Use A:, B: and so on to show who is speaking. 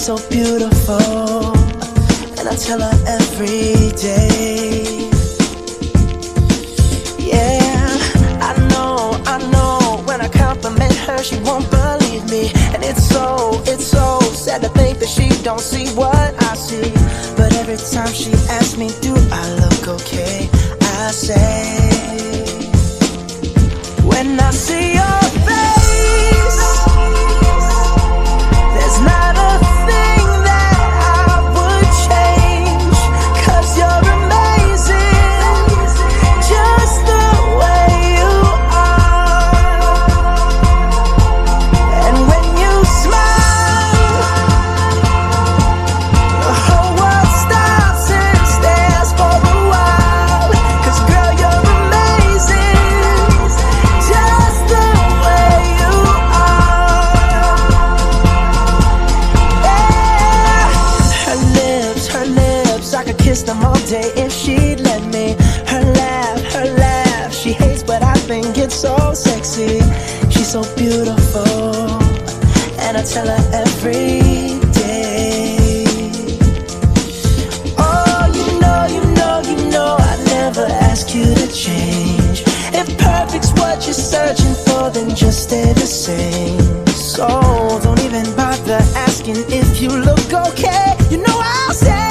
A: She's so beautiful, and I tell her every day. Yeah, I know, when I compliment her, she won't believe me. And it's so sad to think that she don't see what I see. But every time she asks me, do I look okay, I say, when I see your face, there's not a thing that I would change. 'Cause you're amazing, just the way you are. And when you smile, the whole world stops and stares for a while. 'Cause girl, you're amazing, just the way you are. Yeah. Her lips, I could kiss them all day if she'd let me. Her laugh, she hates but I think it's so sexy. She's so beautiful, and I tell her every day. Oh, you know, I never ask you to change. If perfect's what you're searching for, then just stay the same. So don't even bother asking if you look okay. You know I'll say